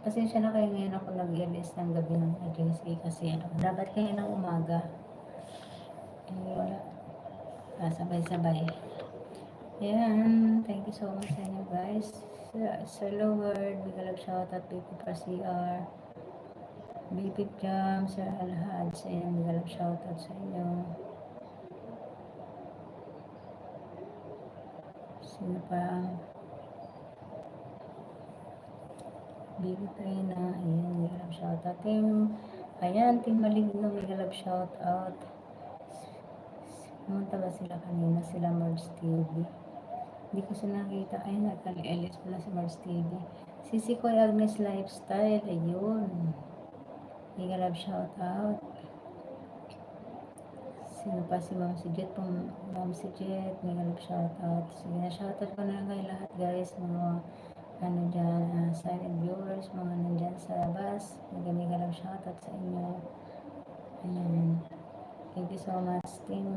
pasensya na kayo ngayon ako nag-release ng gabi ng agency kasi dapat kayo ng umaga. Wala. Sabay-sabay. Ayan, thank you so much sa inyo guys. Sa lower, big love shoutout, BP para CR, BP Jam, Sir Alhad, sa inyo, big love shoutout sa inyo. Sino pa? BP Trina, ayan, big love shoutout. Team Maligno, big love shoutout. Pumunta ba sila kanina? Sila Marge TV. Hindi ko sila nakita. Ay, nagkali-elis pala si Marge TV. Si Koy Agnes Lifestyle. Ayun. Mega love shout out. Sino pa si Ma'am si Jet? Ma'am si Jet. Mega love shout out. Sige na, shout out ko na kayo lahat guys. Mga ano dyan, silent viewers. Mga nandyan sa labas. Mega love shout out sa inyo. Ayan. Thank you so much, Team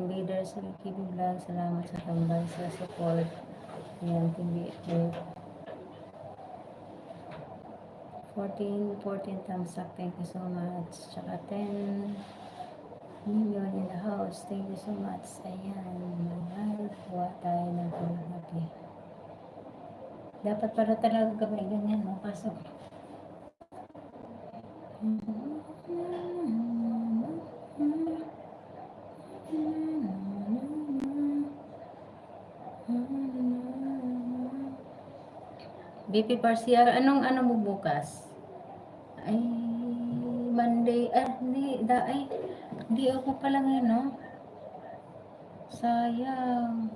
Leader sa KB Vlog. Salamat sa tambay, sa support. Ayan, Team BF. 14 thumbs up. Thank you so much. Tsaka 10 million in the house. Thank you so much. Ayan, magawa tayo ng happy. Dapat para talaga gabay ganyan, no? Pasok. BP Parcial, anong ano mo bukas? Ay, Monday, hindi ako pala ngayon, no? Sayang.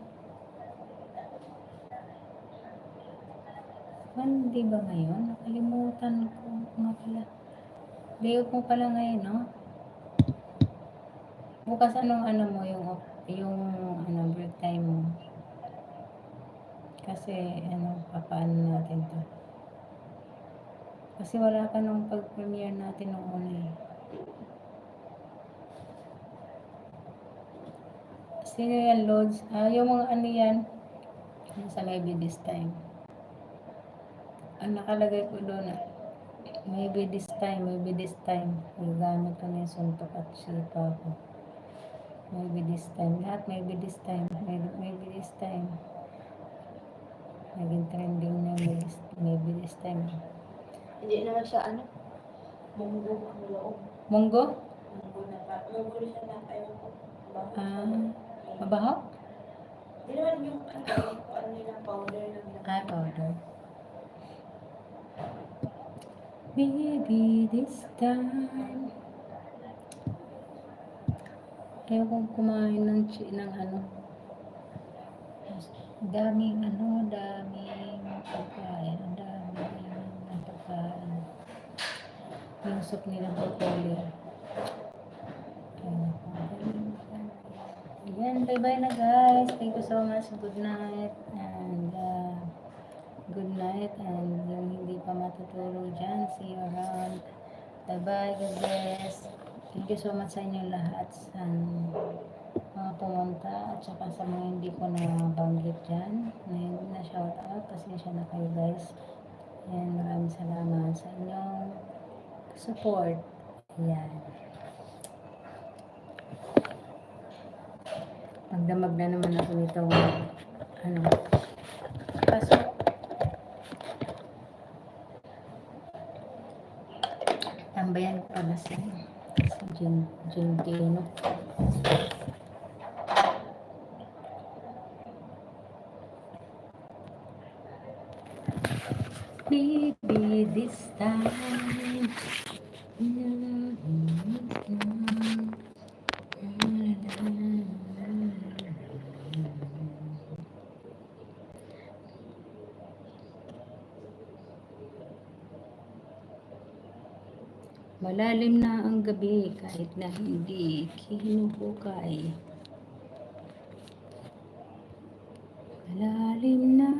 Monday ba ngayon? Nakalimutan ko nga pala. Hindi ako pala ngayon, no? Bukas anong ano mo, yung break time mo? Kasi, papaano natin to? Kasi wala ka nung pag-premiere natin nung una eh. Sino yan, Lods? Yung mga ano yan, sa maybe this time. Ang nakalagay ko doon, maybe this time. Gagamit ko na yung suntok at sipa ko. Maybe this time. Lahat maybe this time. Maybe this time. Naging trending na maybe this time. Hindi naman siya munggo ang loob. Munggo? Munggo siya na ayaw ko. Mabaho? Hindi naman yung ano nila powder na Powder. Maybe this time. Ayaw kong kumain ng daming pagkain. Daming pagkain. Yung soup nilang broccoli. Ayan, bye-bye na guys. Thank you so much. Good night. And yung hindi pa matutulog dyan, see you around. Bye-bye. God bless. Thank you so much sa inyo lahat. Sa mga pumunta at saka sa mga hindi ko na banggit dyan na hindi na shout out. Pasensya na kayo guys. Ayan, maraming salamat sa inyong support. Ayan. Magdamag na naman ako nitong pasok. Tambayan ko pala si Jim Tino. Maybe this time. Malalim na ang gabi kahit na hindi kinuhukay. Malalim na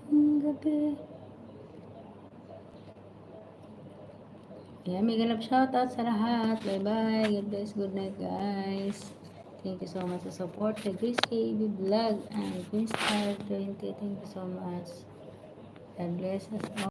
ang gabi. Yeah, mega love shoutout sa lahat. Bye-bye. God bless. Good night, guys. Thank you so much sa support. The Grace KB Vlog and Queen Star 20. Thank you so much. God bless us all.